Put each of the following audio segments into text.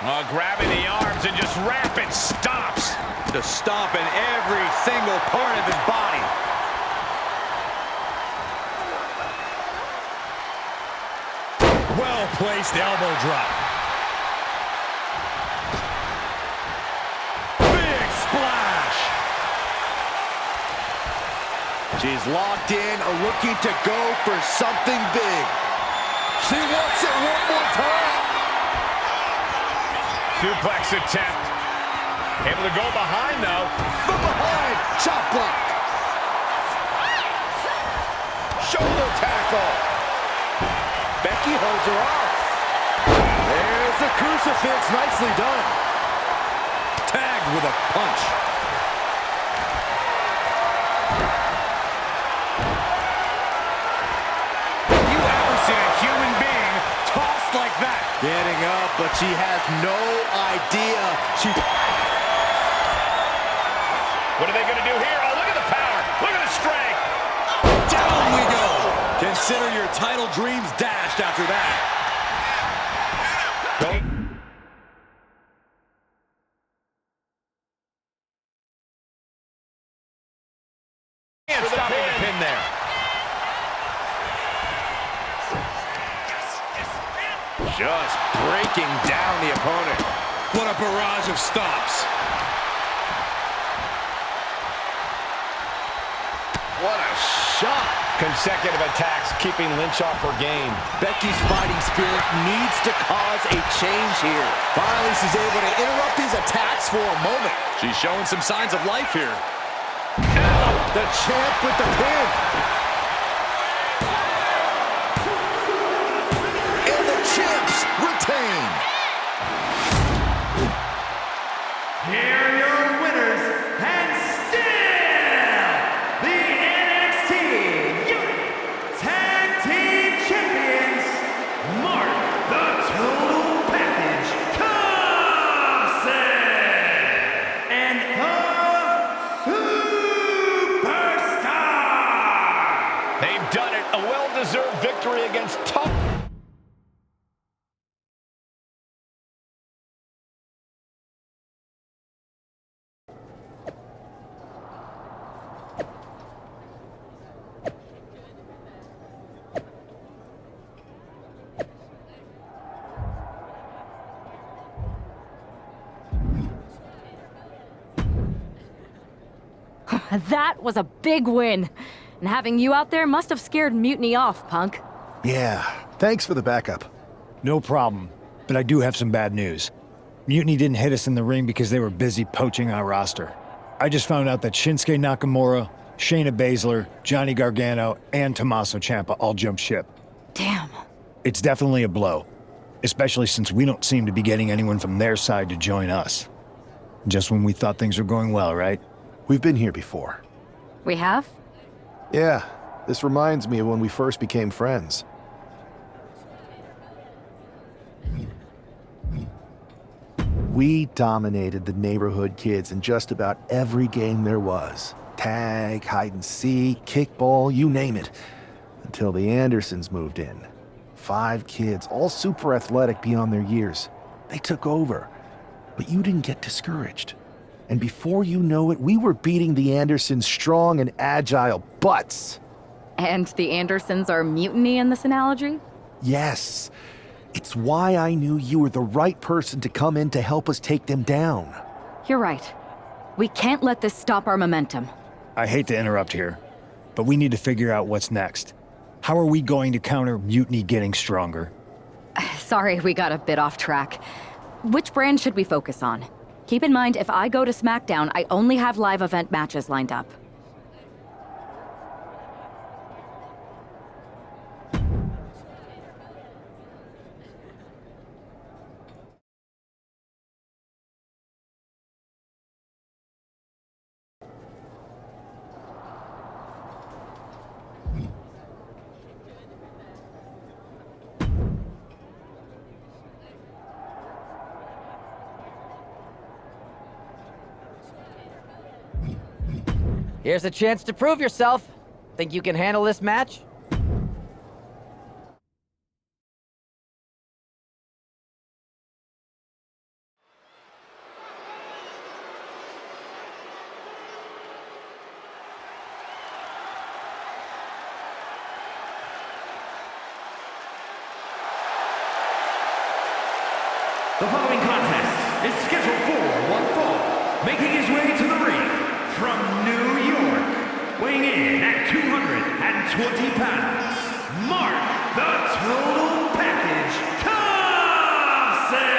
Grabbing the arms and just rapid stops. To stomp in every single part of his body. Well-placed elbow drop. Big splash. She's locked in, looking to go for something big. She wants it one more time. Suplex attempt. Able to go behind, though. From behind, chop block. Shoulder tackle. Becky holds her off. There's the crucifix, nicely done. Tagged with a punch. Have you ever seen a human being tossed like that? Getting up, but she has no idea. What are they going to do here? Oh, look at the power. Look at the strength. Down we go. Consider your title dreams dashed after that. Can't stop the pin there. Just breaking down the opponent. What a barrage of stops. What a shot. Consecutive attacks keeping Lynch off her game. Becky's fighting spirit needs to cause a change here. Finally, she's able to interrupt these attacks for a moment. She's showing some signs of life here. The champ with the pin. And the champs retain. Here are your winners, and still the NXT Tag Team Champions, Mark the Total Package Thompson and the Superstar. They've done it. A well-deserved victory against tough. That was a big win. And having you out there must have scared Mutiny off, Punk. Yeah, thanks for the backup. No problem, but I do have some bad news. Mutiny didn't hit us in the ring because they were busy poaching our roster. I just found out that Shinsuke Nakamura, Shayna Baszler, Johnny Gargano, and Tommaso Ciampa all jumped ship. Damn. It's definitely a blow, especially since we don't seem to be getting anyone from their side to join us. Just when we thought things were going well, right? We've been here before. We have? Yeah, this reminds me of when we first became friends. We dominated the neighborhood kids in just about every game there was. Tag, hide and seek, kickball, you name it. Until the Andersons moved in. 5 kids, all super athletic beyond their years. They took over. But you didn't get discouraged. And before you know it, we were beating the Andersons' strong and agile butts. And the Andersons are Mutiny in this analogy? Yes. It's why I knew you were the right person to come in to help us take them down. You're right. We can't let this stop our momentum. I hate to interrupt here, but we need to figure out what's next. How are we going to counter Mutiny getting stronger? Sorry, we got a bit off track. Which brand should we focus on? Keep in mind, if I go to SmackDown, I only have live event matches lined up. Here's a chance to prove yourself. Think you can handle this match? The following contest is scheduled for one fall. Making his way to the ring from New York, weighing in at 220 pounds, Mark the Total Package Thompson!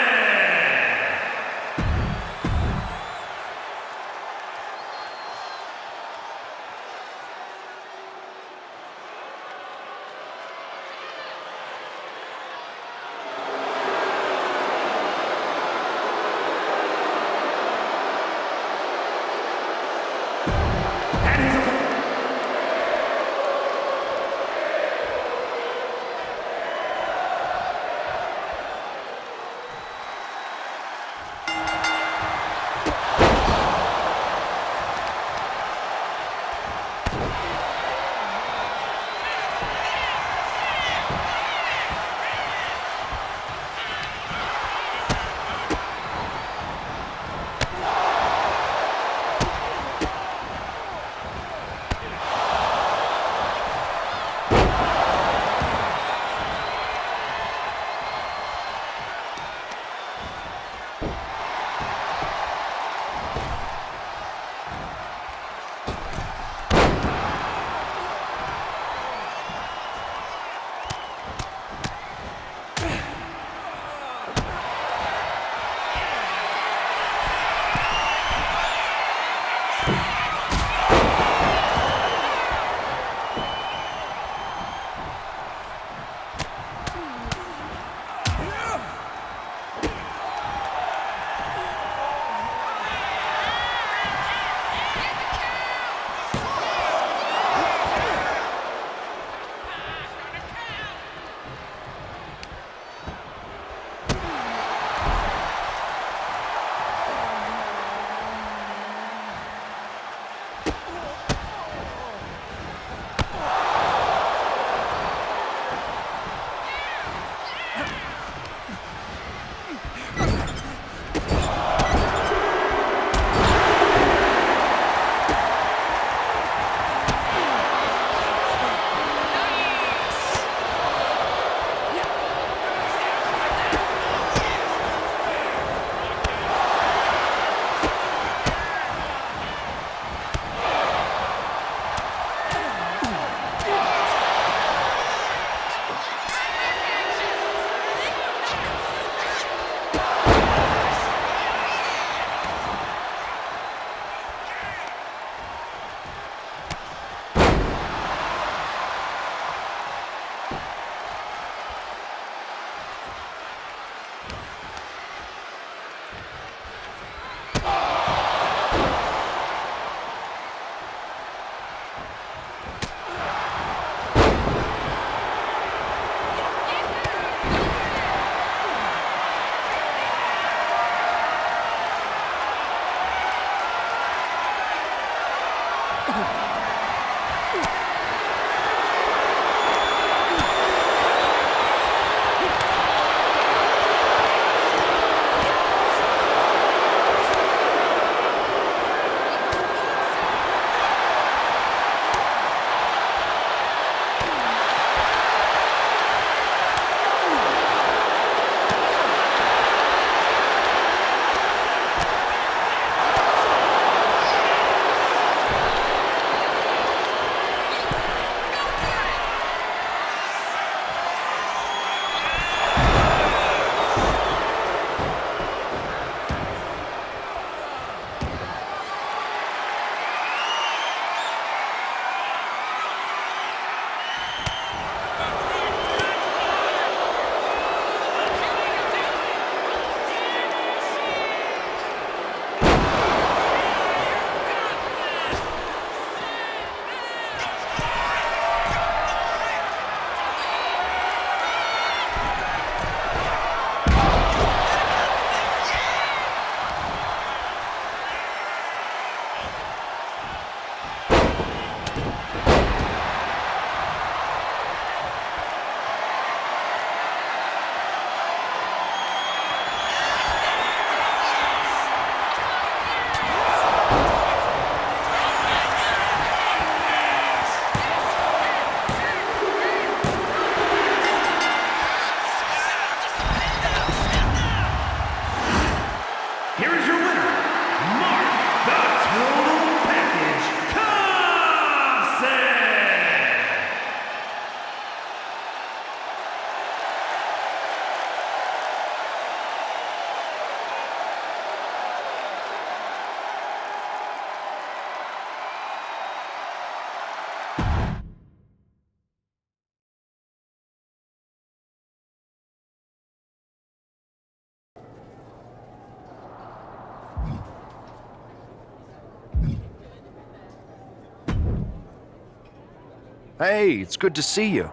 Hey, it's good to see you.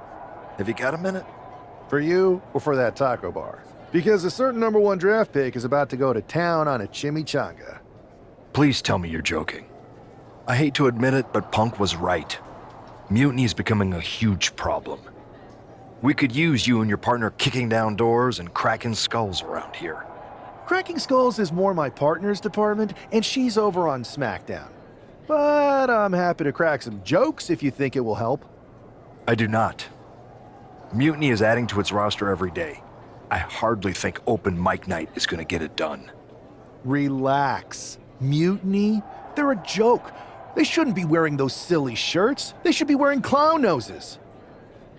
Have you got a minute? For you or for that taco bar? Because a certain #1 draft pick is about to go to town on a chimichanga. Please tell me you're joking. I hate to admit it, but Punk was right. Mutiny is becoming a huge problem. We could use you and your partner kicking down doors and cracking skulls around here. Cracking skulls is more my partner's department, and she's over on SmackDown. But I'm happy to crack some jokes if you think it will help. I do not. Mutiny is adding to its roster every day. I hardly think open mic night is going to get it done. Relax. Mutiny? They're a joke. They shouldn't be wearing those silly shirts. They should be wearing clown noses.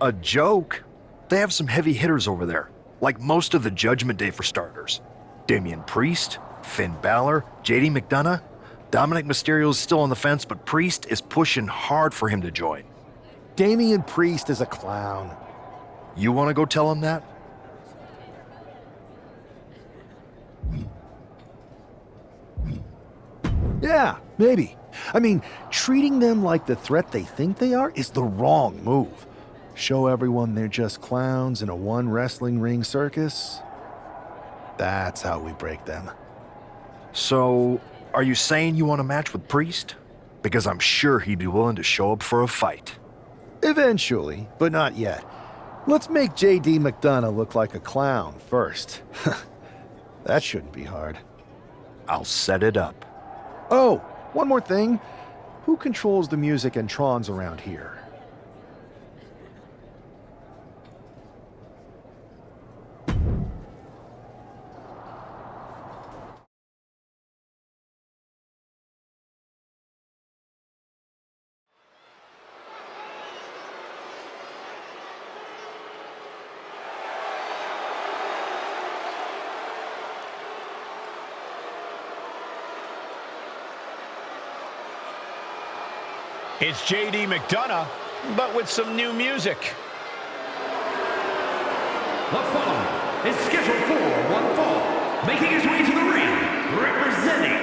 A joke? They have some heavy hitters over there, like most of the Judgment Day for starters. Damian Priest, Finn Balor, JD McDonough. Dominic Mysterio's still on the fence, but Priest is pushing hard for him to join. Damian Priest is a clown. You want to go tell him that? Yeah, maybe. I mean, treating them like the threat they think they are is the wrong move. Show everyone they're just clowns in a one wrestling ring circus. That's how we break them. So, are you saying you want a match with Priest? Because I'm sure he'd be willing to show up for a fight. Eventually, but not yet. Let's make JD McDonough look like a clown first. That shouldn't be hard. I'll set it up. Oh, one more thing. Who controls the music and trons around here? It's JD McDonough, but with some new music. The following is scheduled for one fall, making his way to the ring, representing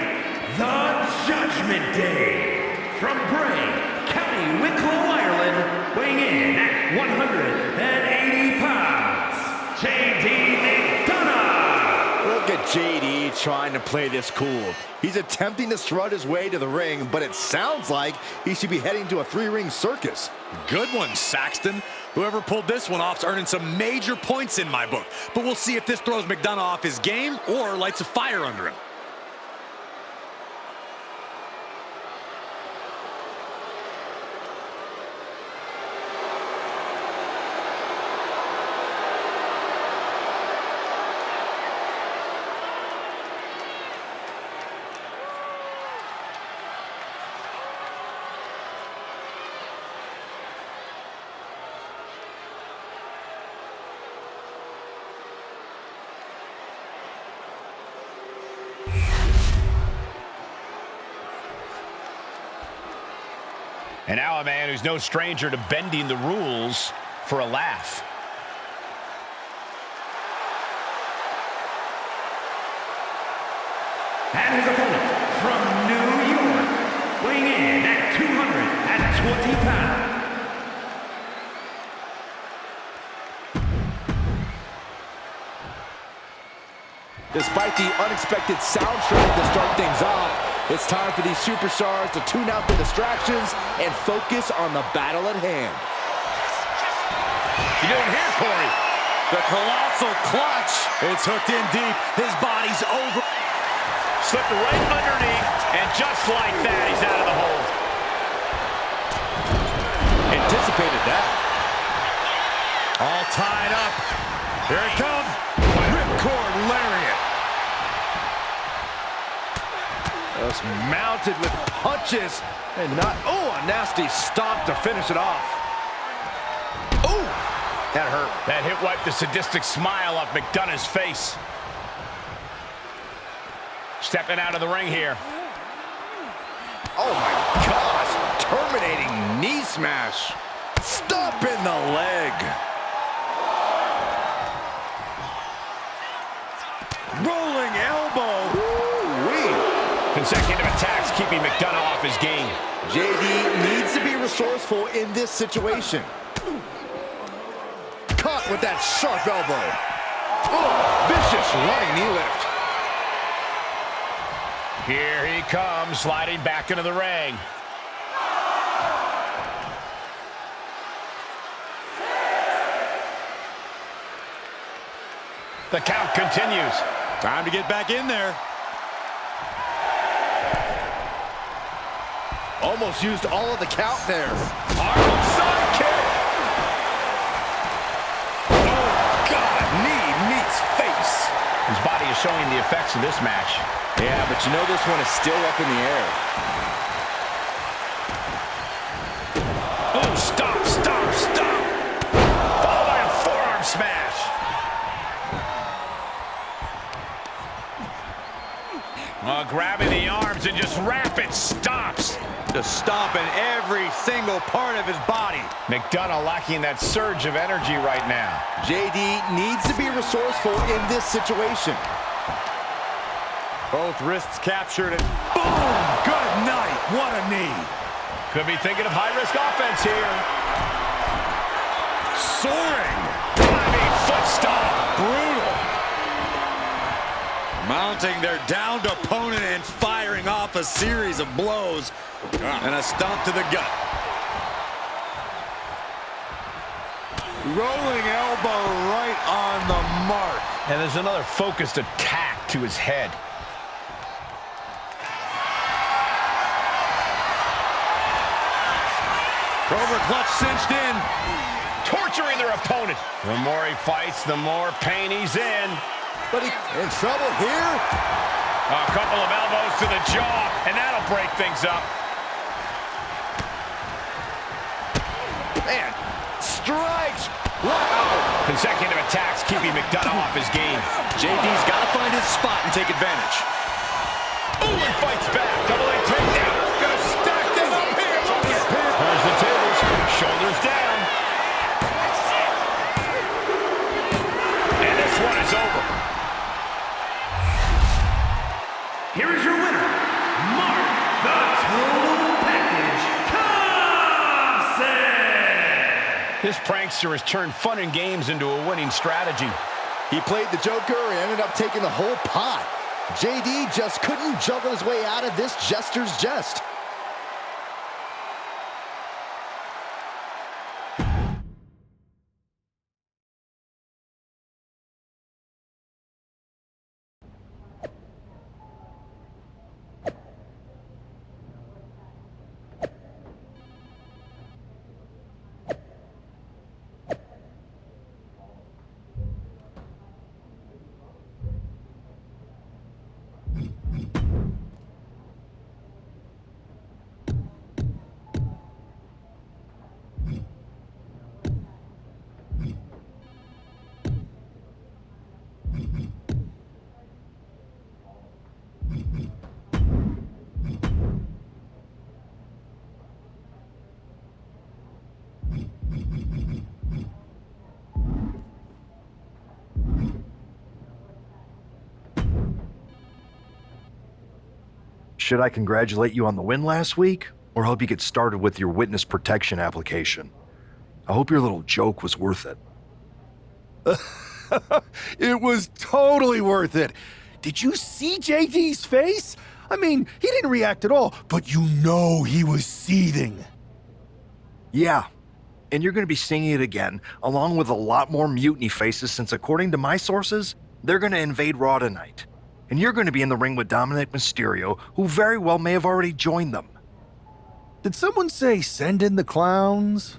the Judgment Day. From Bray, County Wicklow, Ireland, weighing in at 180 pounds, JD McDonough. Look at JD trying to play this cool. He's attempting to strut his way to the ring, but it sounds like he should be heading to a 3-ring circus. Good one, Saxton. Whoever pulled this one off's earning some major points in my book. But we'll see if this throws McDonough off his game or lights a fire under him. And now a man who's no stranger to bending the rules for a laugh. And his opponent from New York, weighing in at 220 pounds. Despite the unexpected soundtrack to start things off, it's time for these superstars to tune out the distractions and focus on the battle at hand. You doing here, Corey? The colossal clutch. It's hooked in deep. His body's over. Slipped right underneath, and just like that, he's out of the hold. Anticipated that. All tied up. Here it comes. Ripcord lariat. Just mounted with punches and not, a nasty stop to finish it off. Oh, that hurt. That hit wiped the sadistic smile off McDonough's face. Stepping out of the ring here. Oh my gosh, terminating knee smash. Stop in the leg. Rolling elbow. Ooh-wee. Consecutive attacks keeping McDonough off his game. JD needs to be resourceful in this situation. Caught with that sharp elbow. Oh, vicious running knee lift. Here he comes, sliding back into the ring. The count continues. Time to get back in there. Almost used all of the count there. Arnold sidekick. Oh, God, knee meets face. His body is showing the effects of this match. Yeah, but you know this one is still up in the air. Oh, stop, stop, stop. Followed by a forearm smash. Grabbing the arms and just rapid stops. Just stomping every single part of his body. McDonough lacking that surge of energy right now. JD needs to be resourceful in this situation. Both wrists captured and boom! Good night. What a knee. Could be thinking of high-risk offense here. Soaring. Diving foot stomp. Brutal. Mounting their downed opponent and firing off a series of blows. And a stomp to the gut. Rolling elbow right on the mark. And there's another focused attack to his head. Cobra clutch cinched in. Torturing their opponent. The more he fights, the more pain he's in. But he's in trouble here. A couple of elbows to the jaw, and that'll break things up. Man, strikes. Wow. Consecutive attacks keeping McDonough off his game. JD's got to find his spot and take advantage. Oh, and fights back. Double A takedown. Gonna stack this up here. There's the tables. Shoulders down. And this one is over. Here is your winner, Mark the Total Package Thompson! This prankster has turned fun and games into a winning strategy. He played the Joker and ended up taking the whole pot. JD just couldn't juggle his way out of this jester's jest. Should I congratulate you on the win last week, or help you get started with your witness protection application? I hope your little joke was worth it. It was totally worth it. Did you see JD's face? I mean, he didn't react at all, but you know he was seething. Yeah, and you're going to be seeing it again, along with a lot more mutiny faces, since according to my sources, they're going to invade Raw tonight. And you're going to be in the ring with Dominic Mysterio, who very well may have already joined them. Did someone say send in the clowns?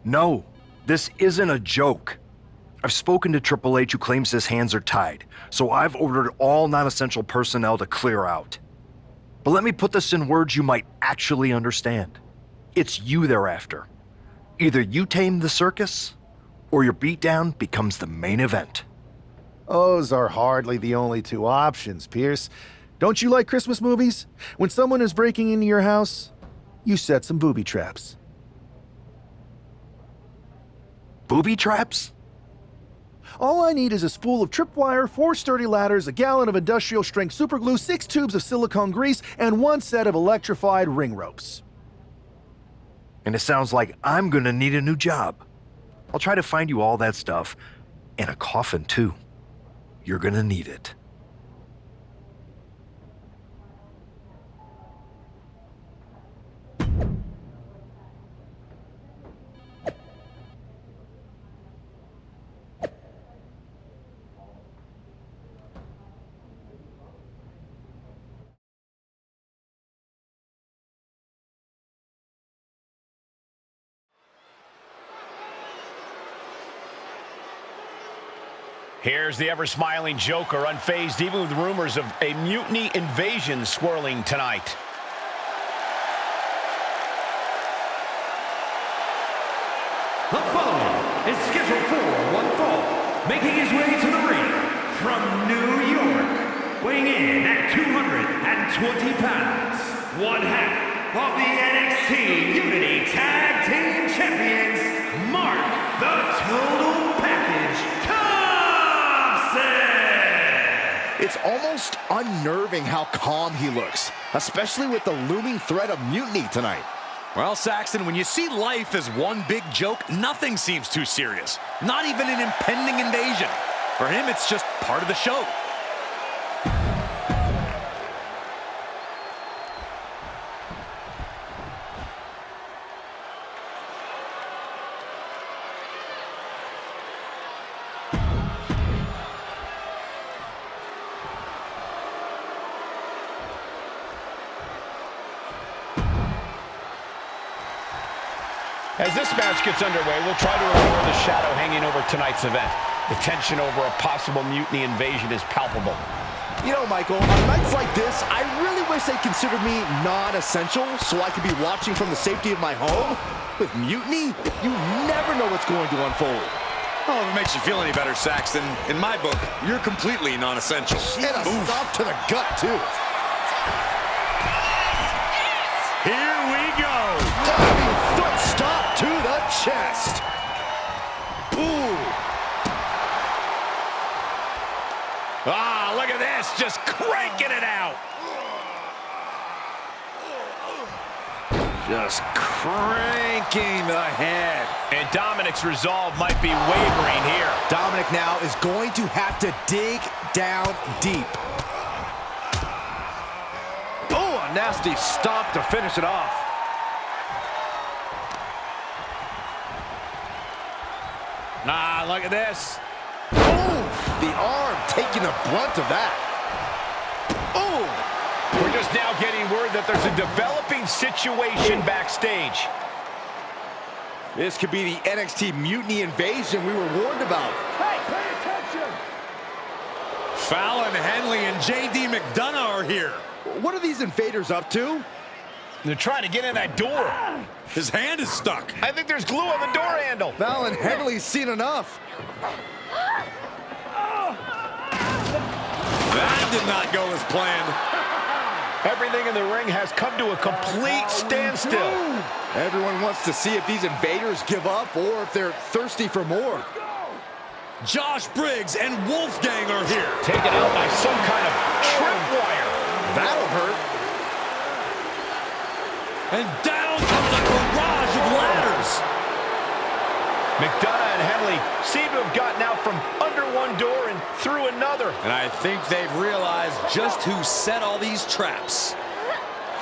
No, this isn't a joke. I've spoken to Triple H, who claims his hands are tied, so I've ordered all non-essential personnel to clear out. But let me put this in words you might actually understand. It's you they're after. Either you tame the circus, or your beatdown becomes the main event. Those are hardly the only two options, Pierce. Don't you like Christmas movies? When someone is breaking into your house, you set some booby traps. Booby traps? All I need is a spool of tripwire, 4 sturdy ladders, a gallon of industrial-strength superglue, 6 tubes of silicone grease, and 1 set of electrified ring ropes. And it sounds like I'm gonna need a new job. I'll try to find you all that stuff, and a coffin too. You're gonna need it. Here's the ever-smiling Joker, unfazed even with rumors of a mutiny invasion swirling tonight. The following is scheduled for one fall, making his way to the ring from New York, weighing in at 220 pounds, one half of the NXT Unity Tag Team Champions, Mark the Total Package Thompson! It's almost unnerving how calm he looks, especially with the looming threat of mutiny tonight. Well, Saxton, when you see life as one big joke, nothing seems too serious. Not even an impending invasion. For him, it's just part of the show. As this match gets underway, we'll try to ignore the shadow hanging over tonight's event. The tension over a possible mutiny invasion is palpable. You know, Michael, on nights like this, I really wish they considered me non-essential so I could be watching from the safety of my home. With mutiny, you never know what's going to unfold. Oh, if it makes you feel any better, Saxton, in my book, you're completely non-essential. And a stop to the gut, too. Here we go. Diving foot stop to the chest. Ooh. Ah, look at this, just cranking it out. Just cranking the head. And Dominic's resolve might be wavering here. Dominic now is going to have to dig down deep. Oh, a nasty stomp to finish it off. Ah, look at this. Oh, the arm taking the brunt of that. Oh! We're just now getting word that there's a developing situation backstage. This could be the NXT Mutiny Invasion we were warned about. Hey, pay attention! Fallon Henley and J.D. McDonough are here. What are these invaders up to? They're trying to get in that door. His hand is stuck. I think there's glue on the door handle. Fallon Henley's seen enough. That did not go as planned. Everything in the ring has come to a complete standstill. Everyone wants to see if these invaders give up or if they're thirsty for more. Josh Briggs and Wolfgang are here. Taken out by some kind of tripwire. That'll hurt. And down comes a barrage of ladders. McDonough and Henley seem to have gotten out from under one door and through another. And I think they've realized just who set all these traps.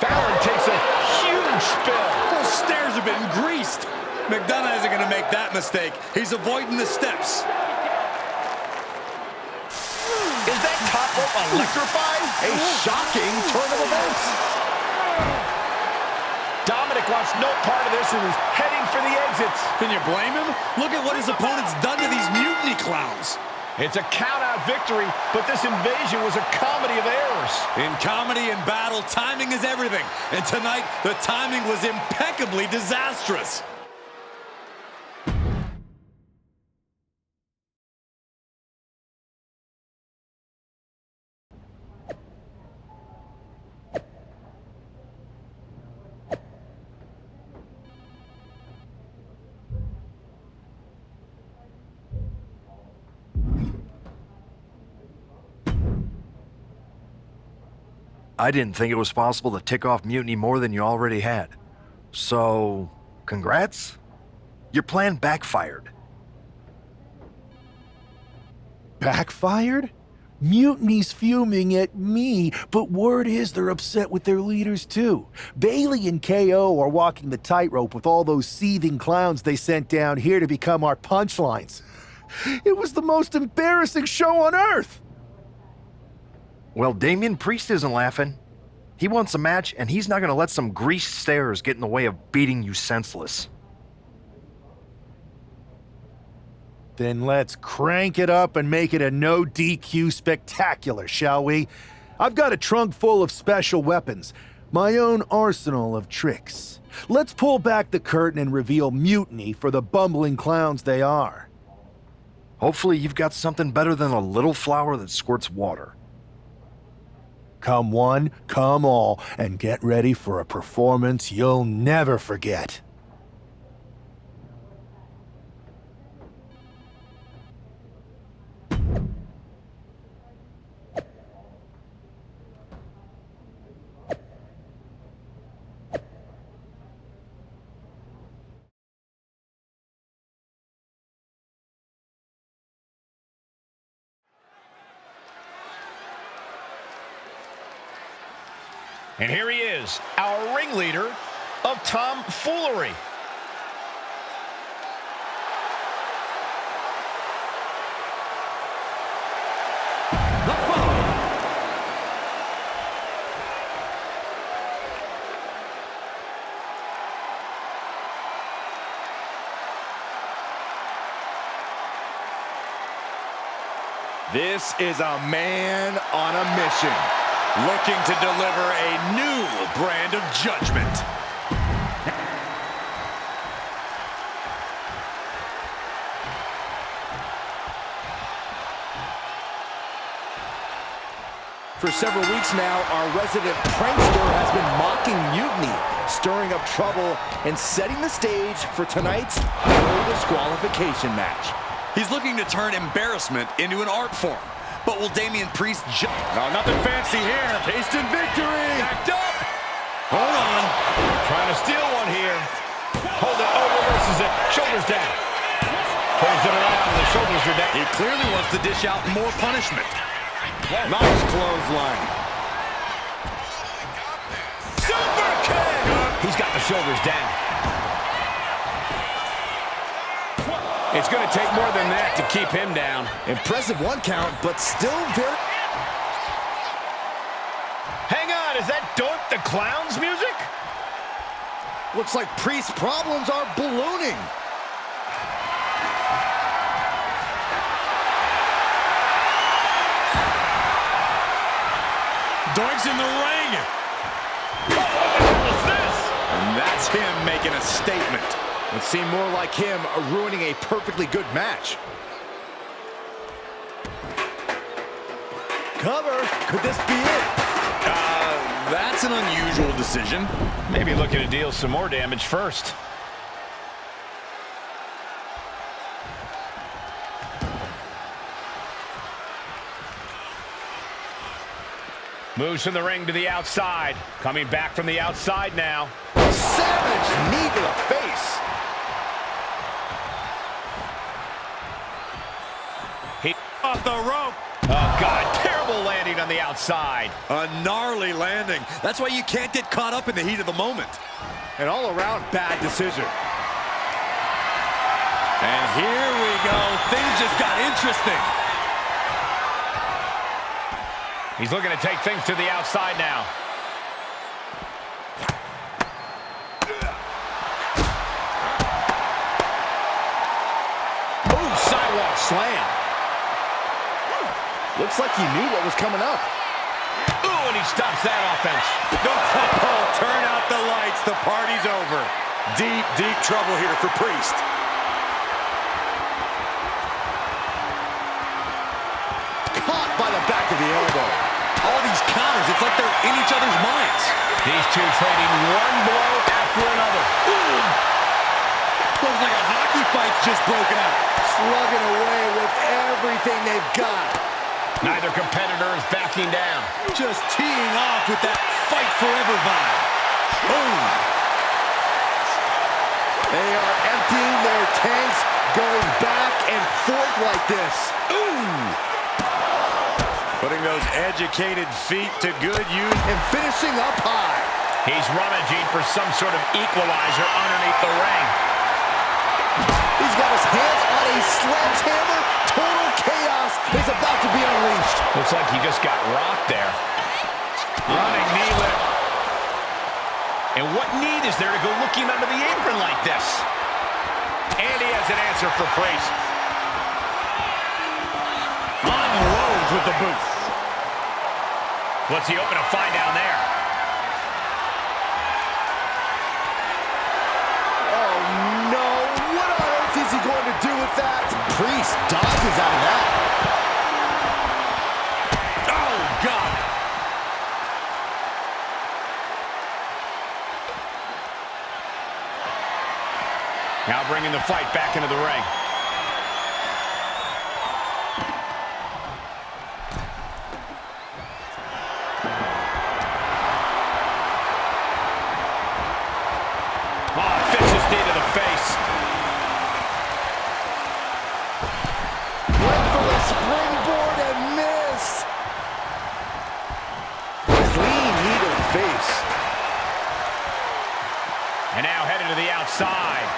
Fallon takes a huge spill. Those stairs have been greased. McDonough isn't going to make that mistake. He's avoiding the steps. Is that top rope electrified? A shocking turn of events. Dominic wants no part of this and is heading for the exits. Can you blame him? Look at what his opponent's done to these mutiny clowns. It's a count-out victory, but this invasion was a comedy of errors. In comedy and battle, timing is everything. And tonight, the timing was impeccably disastrous. I didn't think it was possible to tick off Mutiny more than you already had. So, congrats? Your plan backfired. Backfired? Mutiny's fuming at me, but word is they're upset with their leaders too. Bailey and KO are walking the tightrope with all those seething clowns they sent down here to become our punchlines. It was the most embarrassing show on earth! Well, Damian Priest isn't laughing. He wants a match, and he's not going to let some greased stairs get in the way of beating you senseless. Then let's crank it up and make it a no DQ spectacular, shall we? I've got a trunk full of special weapons, my own arsenal of tricks. Let's pull back the curtain and reveal Mutiny for the bumbling clowns they are. Hopefully you've got something better than a little flower that squirts water. Come one, come all, and get ready for a performance you'll never forget. And here he is, our ringleader of tomfoolery. This is a man on a mission, looking to deliver a new brand of judgment. For several weeks now, our resident prankster has been mocking Mutiny, stirring up trouble, and setting the stage for tonight's no disqualification match. He's looking to turn embarrassment into an art form. But will Damian Priest No, nothing fancy here. Tasting victory. Backed up. Hold on. Trying to steal one here. Hold it over versus it. Shoulders down. Turns it around and the shoulders are down. He clearly wants to dish out more punishment. Nice clothesline. Super kick. He's got the shoulders down. It's going to take more than that to keep him down. Impressive one count, but still very... Hang on, is that Dork the Clown's music? Looks like Priest's problems are ballooning. Doink's in the ring. What's this? And that's him making a statement. It seemed more like him ruining a perfectly good match. Cover. Could this be it? That's an unusual decision. Maybe looking to deal some more damage first. Moves from the ring to the outside. Coming back from the outside now. Savage knee to the face. He Off the rope. Oh, God, terrible landing on the outside. A gnarly landing. That's why you can't get caught up in the heat of the moment. An all-around bad decision. And here we go. Things just got interesting. He's looking to take things to the outside now. Ooh, sidewalk slam. Looks like he knew what was coming up. Ooh, and he stops that offense. Oh, turn out the lights. The party's over. Deep, deep trouble here for Priest. Caught by the back of the elbow. All these counters, it's like they're in each other's minds. These two trading one blow after another. Ooh. Looks like a hockey fight's just broken out. Slugging away with everything they've got. Neither competitor is backing down. Just teeing off with that fight forever vibe. Boom. They are emptying their tanks, going back and forth like this. Ooh. Putting those educated feet to good use. And finishing up high. He's rummaging for some sort of equalizer underneath the ring. He's got his hands on a sledgehammer. Total chaos is about to be unleashed. Looks like he just got rocked there. Running knee lift. And what need is there to go looking under the apron like this? And he has an answer for Priest. Unloads with the boot. What's he hoping to find down there? Oh, no. What on earth is he going to do with that? Priest dodges out of that. Oh, God. Now bringing the fight back into the ring. Oh, vicious knee to the face. Went for the springboard and miss. Clean knee to the face. And now headed to the outside.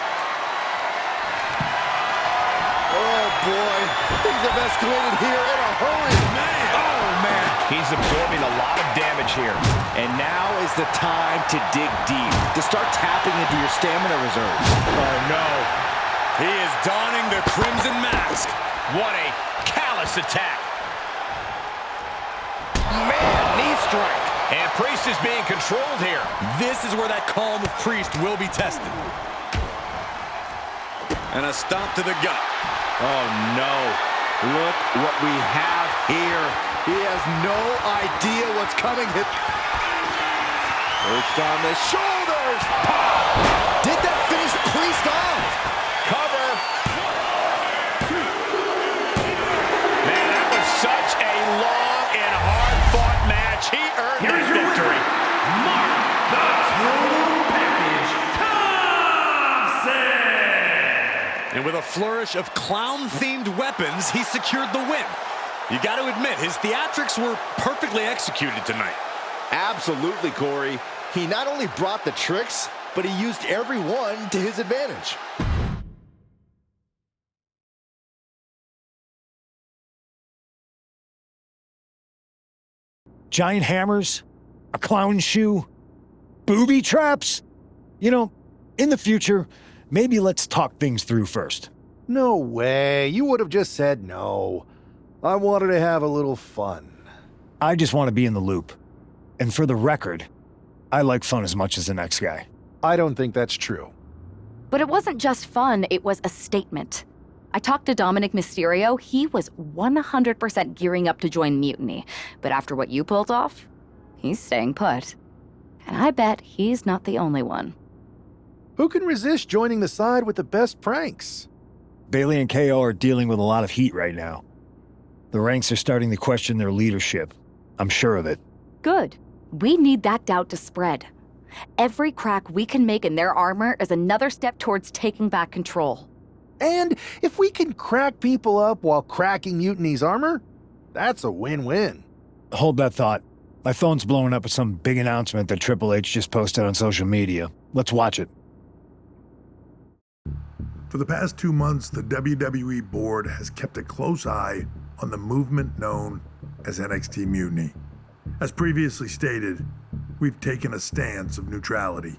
Oh, boy. Things have escalated here in a hurry. Man. Oh, man. He's absorbing a lot of damage here. And now is the time to dig deep, to start tapping into your stamina reserves. Oh, no. He is donning the Crimson Mask. What a callous attack. Man, knee strike. And Priest is being controlled here. This is where that calm of Priest will be tested. And a stomp to the gut. Oh, no. Look what we have here. He has no idea what's coming. Perched on the shoulders. Did that finish Priest off? Cover. Man, that was such a long and hard-fought match. He earned Here's the your victory. winner, Mark the Total Package Thompson. And with a flourish of clown-themed weapons, he secured the win. You got to admit, his theatrics were perfectly executed tonight. Absolutely, Corey. He not only brought the tricks, but he used every one to his advantage. Giant hammers, a clown shoe, booby traps. You know, in the future, maybe let's talk things through first. No way. You would have just said no. I wanted to have a little fun. I just want to be in the loop. And for the record, I like fun as much as the next guy. I don't think that's true. But it wasn't just fun, it was a statement. I talked to Dominic Mysterio. He was 100% gearing up to join Mutiny. But after what you pulled off, he's staying put. And I bet he's not the only one. Who can resist joining the side with the best pranks? Bailey and KO are dealing with a lot of heat right now. The ranks are starting to question their leadership. I'm sure of it. Good. We need that doubt to spread. Every crack we can make in their armor is another step towards taking back control. And if we can crack people up while cracking Mutiny's armor, that's a win-win. Hold that thought. My phone's blowing up with some big announcement that Triple H just posted on social media. Let's watch it. For the past 2 months, the WWE board has kept a close eye on the movement known as NXT Mutiny. As previously stated, we've taken a stance of neutrality.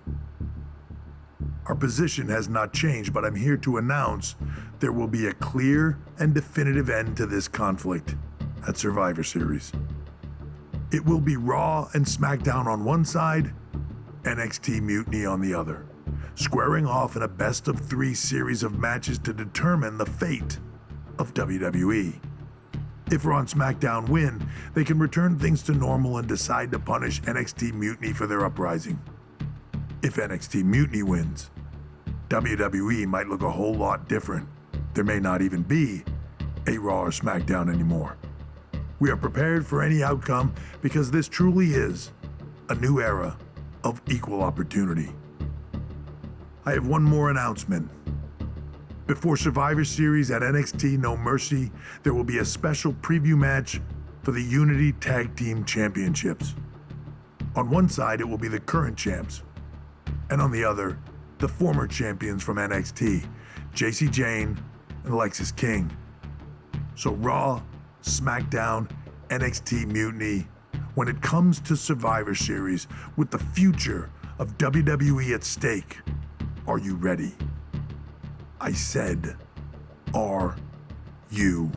Our position has not changed, but I'm here to announce there will be a clear and definitive end to this conflict at Survivor Series. It will be Raw and SmackDown on one side, NXT Mutiny on the other, squaring off in a best-of-3 series of matches to determine the fate of WWE. If Raw and SmackDown win, they can return things to normal and decide to punish NXT Mutiny for their uprising. If NXT Mutiny wins, WWE might look a whole lot different. There may not even be a Raw or SmackDown anymore. We are prepared for any outcome because this truly is a new era of equal opportunity. I have one more announcement. Before Survivor Series at NXT No Mercy, there will be a special preview match for the Unity Tag Team Championships. On one side, it will be the current champs, and on the other, the former champions from NXT, Jacy Jayne and Lexis King. So Raw, SmackDown, NXT Mutiny, when it comes to Survivor Series with the future of WWE at stake, are you ready? I said, are you?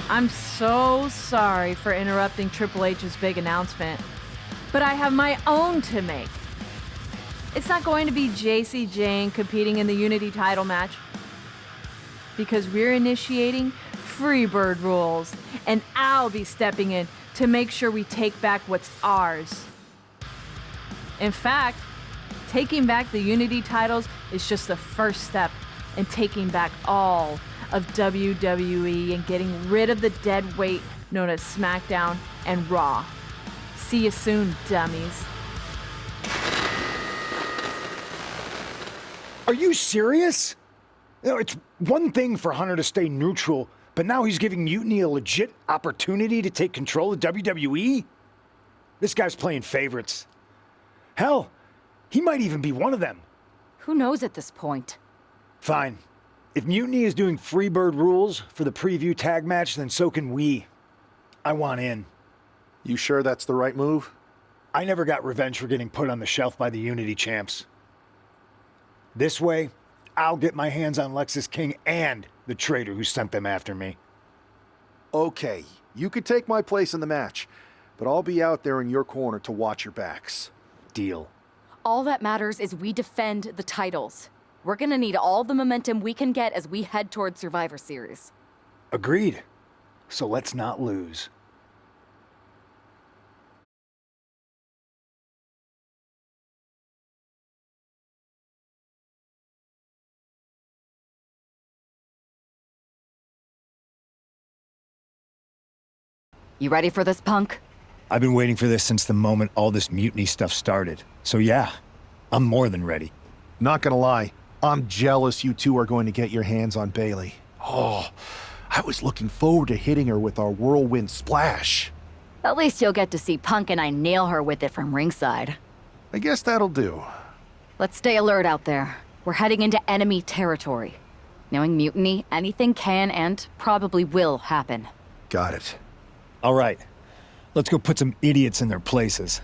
I'm so sorry for interrupting Triple H's big announcement, but I have my own to make. It's not going to be Jacy Jayne competing in the Unity title match, because we're initiating Freebird rules, and I'll be stepping in to make sure we take back what's ours. In fact, taking back the Unity titles is just the first step in taking back all of WWE and getting rid of the dead weight known as SmackDown and Raw. See you soon, dummies. Are you serious? You know, it's one thing for Hunter to stay neutral, but now he's giving Mutiny a legit opportunity to take control of WWE? This guy's playing favorites. Hell, he might even be one of them. Who knows at this point? Fine. If Mutiny is doing Freebird rules for the preview tag match, then so can we. I want in. You sure that's the right move? I never got revenge for getting put on the shelf by the Unity champs. This way, I'll get my hands on Lexis King and the traitor who sent them after me. Okay, you could take my place in the match, but I'll be out there in your corner to watch your backs. Deal. All that matters is we defend the titles. We're gonna need all the momentum we can get as we head towards Survivor Series. Agreed. So let's not lose. You ready for this, Punk? I've been waiting for this since the moment all this Mutiny stuff started. So yeah, I'm more than ready. Not gonna lie, I'm jealous you two are going to get your hands on Bayley. Oh, I was looking forward to hitting her with our whirlwind splash. At least you'll get to see Punk and I nail her with it from ringside. I guess that'll do. Let's stay alert out there. We're heading into enemy territory. Knowing Mutiny, anything can and probably will happen. Got it. All right, let's go put some idiots in their places.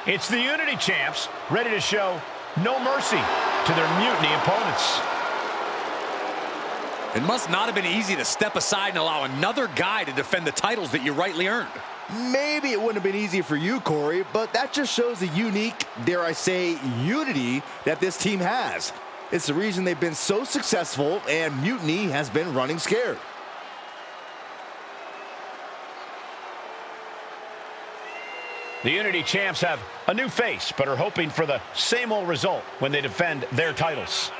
It's the Unity champs, ready to show no mercy to their Mutiny opponents. It must not have been easy to step aside and allow another guy to defend the titles that you rightly earned. Maybe it wouldn't have been easy for you, Corey, but that just shows the unique, dare I say, unity that this team has. It's the reason they've been so successful and Mutiny has been running scared. The Unity champs have a new face, but are hoping for the same old result when they defend their titles.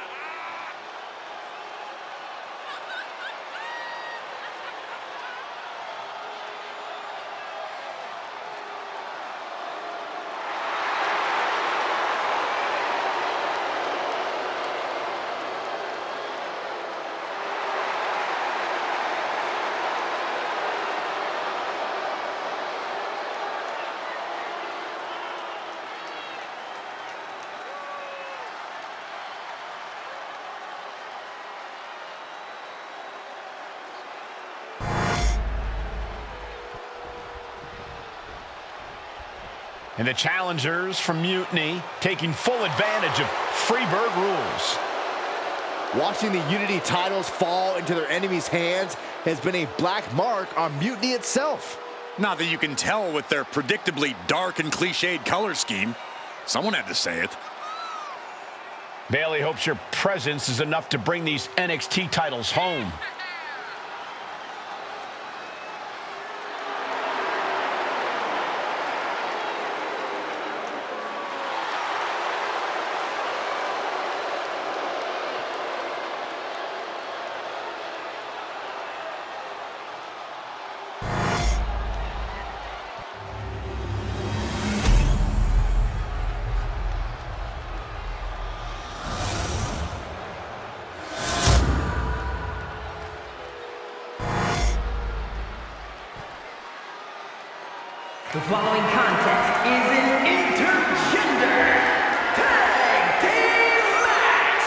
And the challengers from Mutiny taking full advantage of Freebird rules. Watching the Unity titles fall into their enemies' hands has been a black mark on Mutiny itself. Not that you can tell with their predictably dark and cliched color scheme. Someone had to say it. Bayley hopes your presence is enough to bring these NXT titles home. The following contest is an intergender tag team match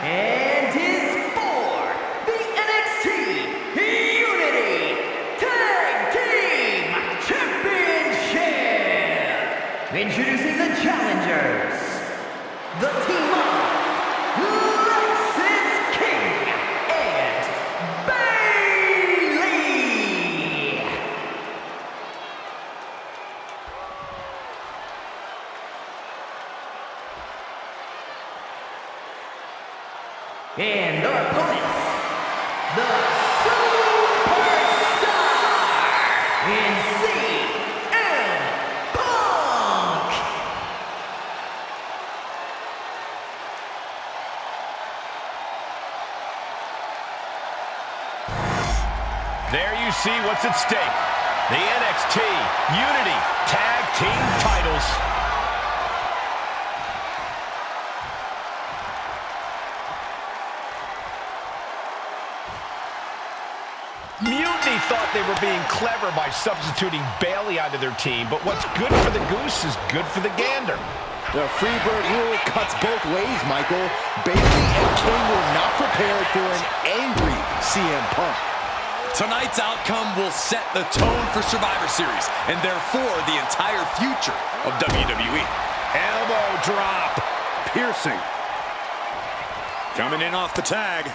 and is for the NXT Unity Tag Team Championship. Introducing the challengers, the team of Lexis King and Bayley. And their opponents, the Superstar in CM Punk. There you see what's at stake. The NXT Unity Tag Team titles. Mutiny thought they were being clever by substituting Bayley onto their team, but what's good for the goose is good for the gander. The Freebird rule cuts both ways, Michael. Bayley and King were not prepared for an angry CM Punk. Tonight's outcome will set the tone for Survivor Series, and therefore the entire future of WWE. Elbow drop. Piercing. Coming in off the tag.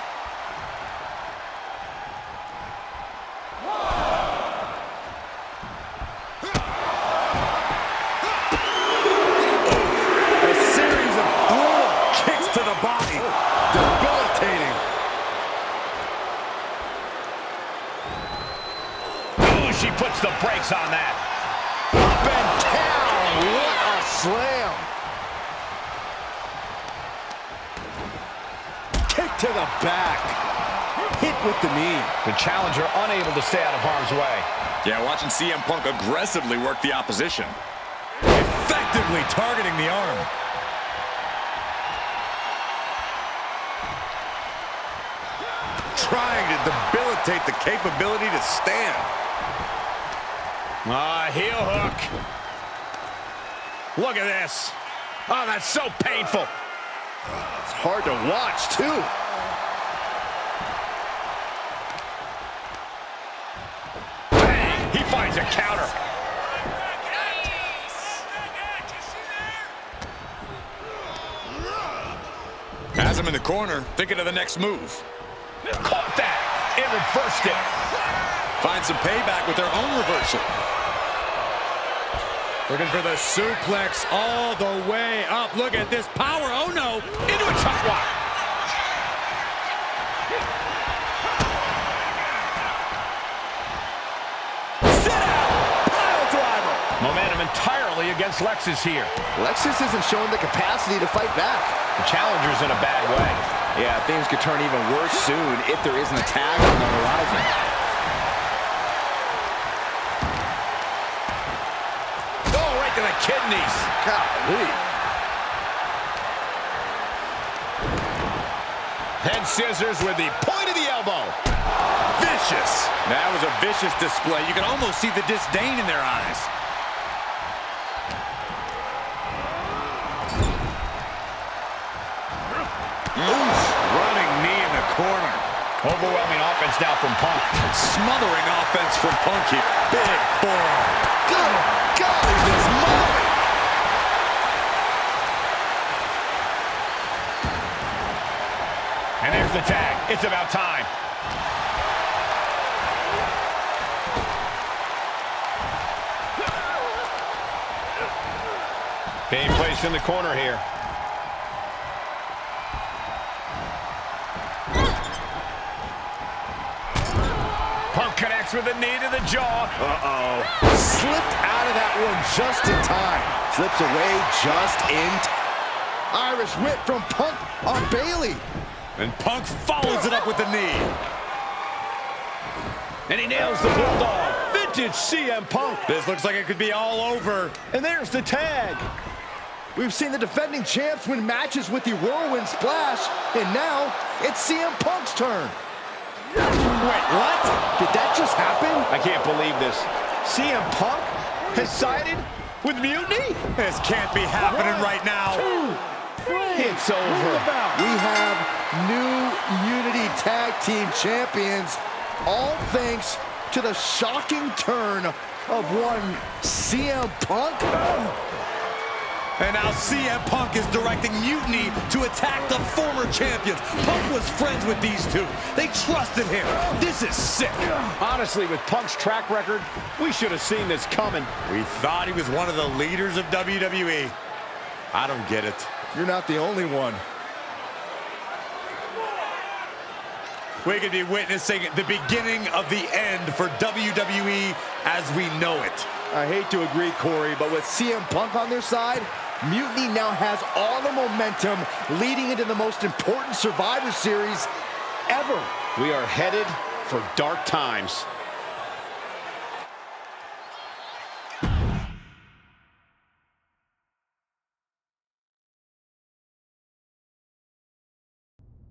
She puts the brakes on that. Up and down. What a slam. Kick to the back. Hit with the knee. The challenger unable to stay out of harm's way. Yeah, watching CM Punk aggressively work the opposition. Effectively targeting the arm. Trying to debilitate the capability to stand. Heel hook. Look at this. Oh, that's so painful. It's hard to watch, too. Bang! He finds a counter. Has him in the corner, thinking of the next move. Caught that. It reversed it. Find some payback with their own reversal. Looking for the suplex all the way up. Look at this power. Oh, no. Into a top lock. Sit out. Pile driver. Momentum entirely Bayley against Lexis here. Lexis isn't showing the capacity to fight back. The challenger's in a bad way. Yeah, things could turn even worse soon if there isn't a tag on the horizon. Oh, right to the kidneys. Golly. Head scissors with the point of the elbow. Vicious. That was a vicious display. You can almost see the disdain in their eyes. Oof. Running knee in the corner. Overwhelming offense now from Punk. Smothering offense from Punk here. Big forearm. Good golly, this move. And there's the tag. It's about time. Being placed in the corner here. Punk connects with a knee to the jaw. Uh-oh. Slipped out of that one just in time. Slips away just in time. Irish whip from Punk on Bayley. And Punk follows it up with the knee. And he nails the Bulldog. Vintage CM Punk. This looks like it could be all over. And there's the tag. We've seen the defending champs win matches with the Whirlwind Splash, and now it's CM Punk's turn. Wait, what? Did that just happen? I can't believe this. CM Punk has sided with Mutiny? This can't be happening right now. It's over. We have new Unity Tag Team Champions, all thanks to the shocking turn of one CM Punk. And now CM Punk is directing Mutiny to attack the former champions. Punk was friends with these two. They trusted him. This is sick. Honestly, with Punk's track record, we should have seen this coming. We thought he was one of the leaders of WWE. I don't get it. You're not the only one. We could be witnessing the beginning of the end for WWE as we know it. I hate to agree, Corey, but with CM Punk on their side, Mutiny now has all the momentum leading into the most important Survivor Series ever. We are headed for dark times.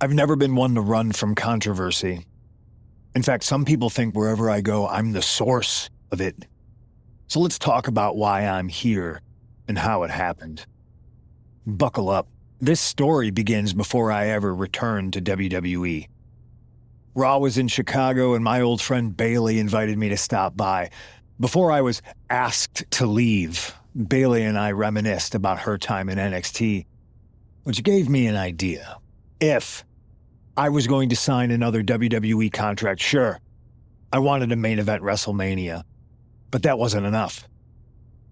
I've never been one to run from controversy. In fact, some people think wherever I go, I'm the source of it. So let's talk about why I'm here and how it happened. Buckle up. This story begins before I ever returned to WWE. Raw was in Chicago and my old friend Bayley invited me to stop by. Before I was asked to leave, Bayley and I reminisced about her time in NXT, which gave me an idea. If I was going to sign another WWE contract, sure, I wanted to main event WrestleMania, but that wasn't enough.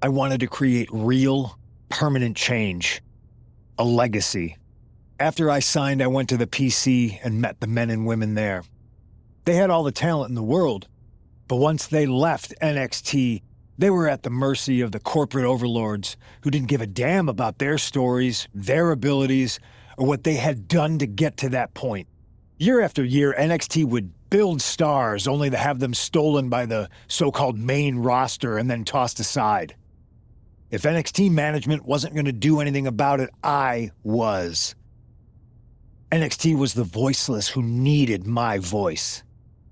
I wanted to create real, permanent change, a legacy. After I signed, I went to the PC and met the men and women there. They had all the talent in the world, but once they left NXT, they were at the mercy of the corporate overlords who didn't give a damn about their stories, their abilities, or what they had done to get to that point. Year after year, NXT would build stars only to have them stolen by the so-called main roster and then tossed aside. If NXT management wasn't going to do anything about it, I was. NXT was the voiceless who needed my voice.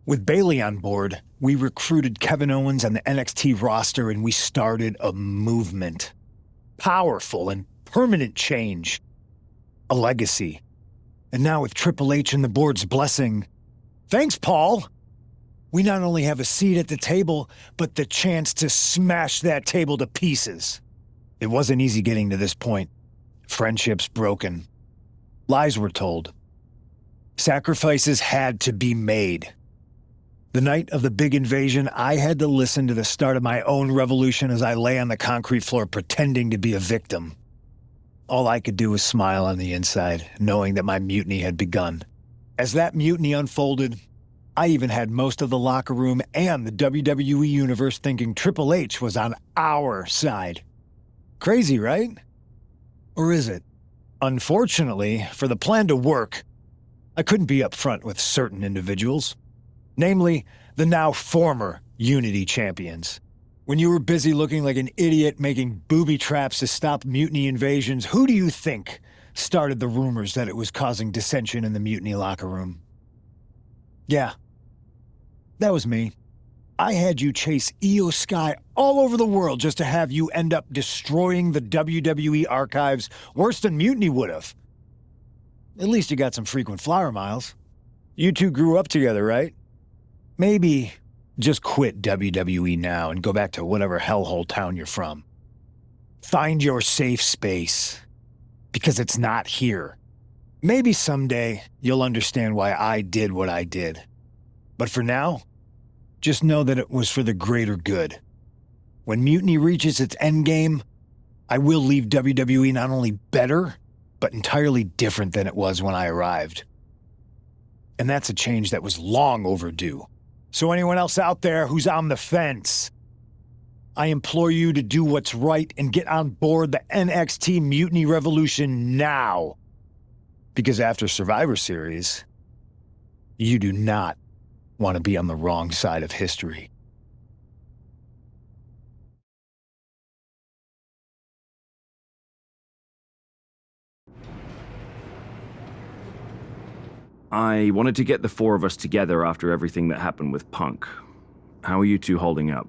With Bayley on board, we recruited Kevin Owens on the NXT roster and we started a movement. Powerful and permanent change. A legacy. And now with Triple H and the board's blessing, thanks, Paul! We not only have a seat at the table, but the chance to smash that table to pieces. It wasn't easy getting to this point. Friendships broken. Lies were told. Sacrifices had to be made. The night of the big invasion, I had to listen to the start of my own revolution as I lay on the concrete floor pretending to be a victim. All I could do was smile on the inside, knowing that my mutiny had begun. As that mutiny unfolded, I even had most of the locker room and the WWE Universe thinking Triple H was on our side. Crazy, right? Or is it? Unfortunately, for the plan to work, I couldn't be upfront with certain individuals. Namely, the now former Unity champions. When you were busy looking like an idiot making booby traps to stop mutiny invasions, who do you think started the rumors that it was causing dissension in the mutiny locker room? Yeah, that was me. I had you chase Io Sky all over the world just to have you end up destroying the WWE archives worse than Mutiny would have. At least you got some frequent flower miles. You two grew up together, right? Maybe just quit WWE now and go back to whatever hellhole town you're from. Find your safe space, because it's not here. Maybe someday you'll understand why I did what I did. But for now, just know that it was for the greater good. When Mutiny reaches its endgame, I will leave WWE not only better, but entirely different than it was when I arrived. And that's a change that was long overdue. So anyone else out there who's on the fence, I implore you to do what's right and get on board the NXT Mutiny Revolution now. Because after Survivor Series, you do not want to be on the wrong side of history. I wanted to get the four of us together after everything that happened with Punk. How are you two holding up?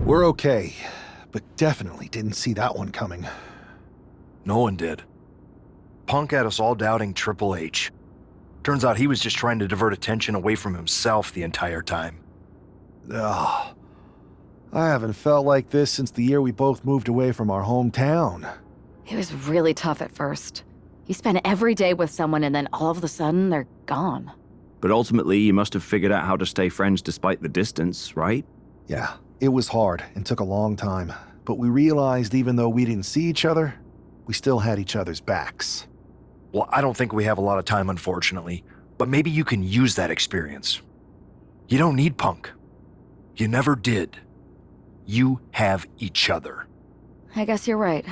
We're okay, but definitely didn't see that one coming. No one did. Punk had us all doubting Triple H. Turns out he was just trying to divert attention away from himself the entire time. Ugh. I haven't felt like this since the year we both moved away from our hometown. It was really tough at first. You spend every day with someone and then all of a sudden they're gone. But ultimately, you must have figured out how to stay friends despite the distance, right? Yeah, it was hard and took a long time. But we realized even though we didn't see each other, we still had each other's backs. Well, I don't think we have a lot of time, unfortunately, but maybe you can use that experience. You don't need Punk. You never did. You have each other. I guess you're right.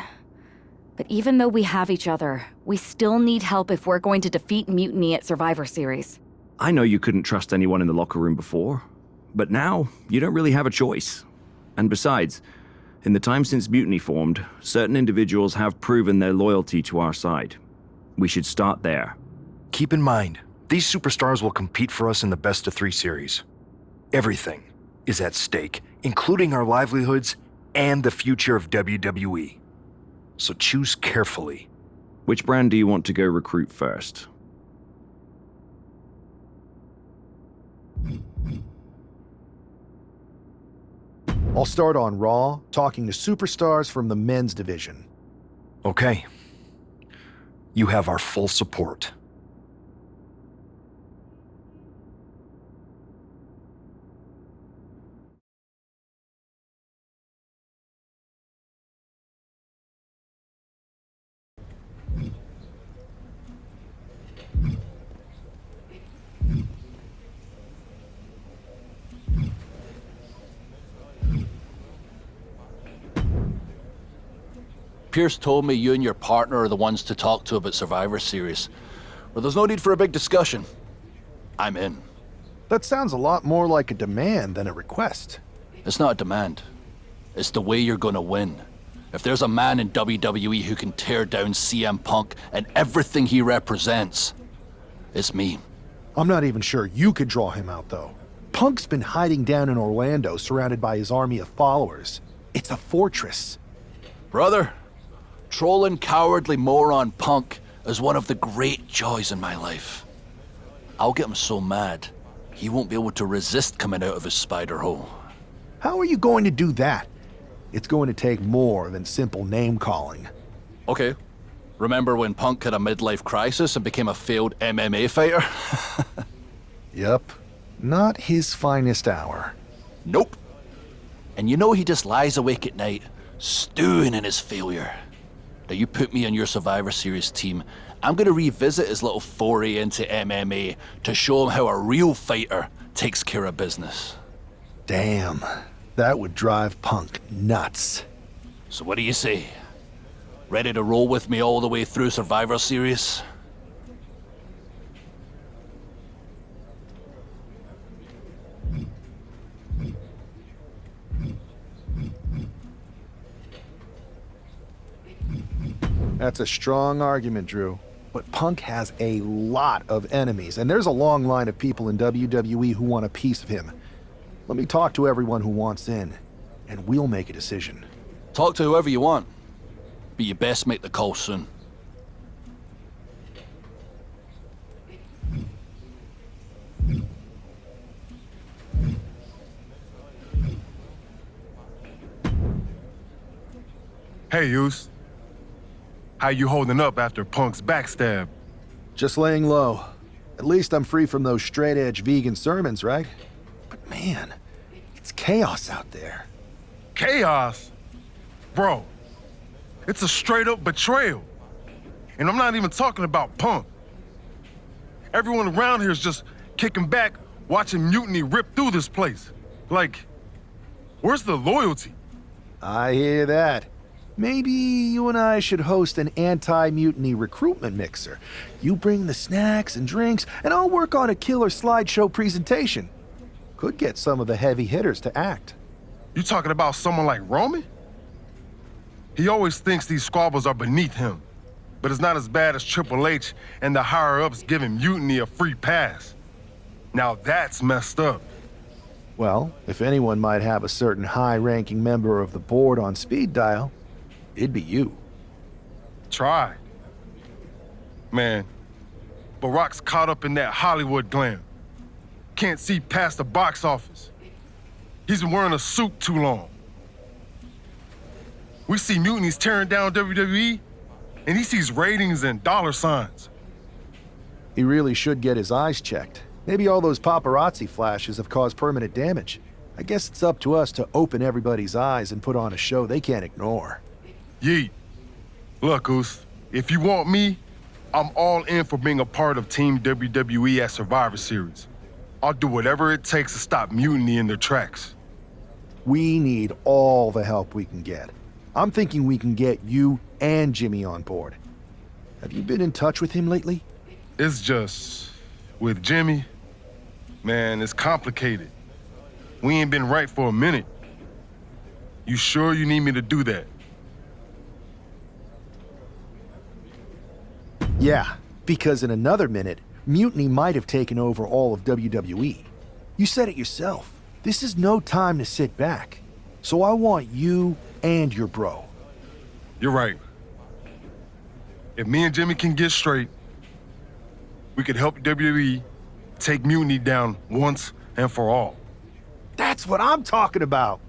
But even though we have each other, we still need help if we're going to defeat Mutiny at Survivor Series. I know you couldn't trust anyone in the locker room before, but now you don't really have a choice. And besides, in the time since Mutiny formed, certain individuals have proven their loyalty to our side. We should start there. Keep in mind, these superstars will compete for us in the best-of-3 series. Everything is at stake, including our livelihoods and the future of WWE. So choose carefully. Which brand do you want to go recruit first? I'll start on Raw, talking to superstars from the men's division. Okay. You have our full support. Pierce told me you and your partner are the ones to talk to about Survivor Series. Well, there's no need for a big discussion. I'm in. That sounds a lot more like a demand than a request. It's not a demand. It's the way you're gonna win. If there's a man in WWE who can tear down CM Punk and everything he represents, it's me. I'm not even sure you could draw him out, though. Punk's been hiding down in Orlando, surrounded by his army of followers. It's a fortress. Brother, trolling cowardly moron Punk is one of the great joys in my life. I'll get him so mad, he won't be able to resist coming out of his spider hole. How are you going to do that? It's going to take more than simple name-calling. Okay. Remember when Punk had a midlife crisis and became a failed MMA fighter? Yep. Not his finest hour. Nope. And you know he just lies awake at night, stewing in his failure. Now you put me on your Survivor Series team, I'm gonna revisit his little foray into MMA to show him how a real fighter takes care of business. Damn. That would drive Punk nuts. So what do you say? Ready to roll with me all the way through Survivor Series? That's a strong argument, Drew. But Punk has a lot of enemies, and there's a long line of people in WWE who want a piece of him. Let me talk to everyone who wants in, and we'll make a decision. Talk to whoever you want, but you best make the call soon. Hey, Yus. How you holding up after Punk's backstab? Just laying low. At least I'm free from those straight-edge vegan sermons, right? But man, it's chaos out there. Chaos? Bro, it's a straight-up betrayal. And I'm not even talking about Punk. Everyone around here is just kicking back, watching Mutiny rip through this place. Like, where's the loyalty? I hear that. Maybe you and I should host an anti-mutiny recruitment mixer. You bring the snacks and drinks, and I'll work on a killer slideshow presentation. Could get some of the heavy hitters to act. You talking about someone like Roman? He always thinks these squabbles are beneath him, but it's not as bad as Triple H and the higher-ups giving Mutiny a free pass. Now that's messed up. Well, if anyone might have a certain high-ranking member of the board on speed dial, it'd be you. Try. Man, Barack's caught up in that Hollywood glam. Can't see past the box office. He's been wearing a suit too long. We see Mutiny's tearing down WWE, and he sees ratings and dollar signs. He really should get his eyes checked. Maybe all those paparazzi flashes have caused permanent damage. I guess it's up to us to open everybody's eyes and put on a show they can't ignore. Yeet. Look, Oos, if you want me, I'm all in for being a part of Team WWE at Survivor Series. I'll do whatever it takes to stop Mutiny in their tracks. We need all the help we can get. I'm thinking we can get you and Jimmy on board. Have you been in touch with him lately? It's just, with Jimmy, man, it's complicated. We ain't been right for a minute. You sure you need me to do that? Yeah, because in another minute, Mutiny might have taken over all of WWE. You said it yourself. This is no time to sit back. So I want you and your bro. You're right. If me and Jimmy can get straight, we could help WWE take Mutiny down once and for all. That's what I'm talking about.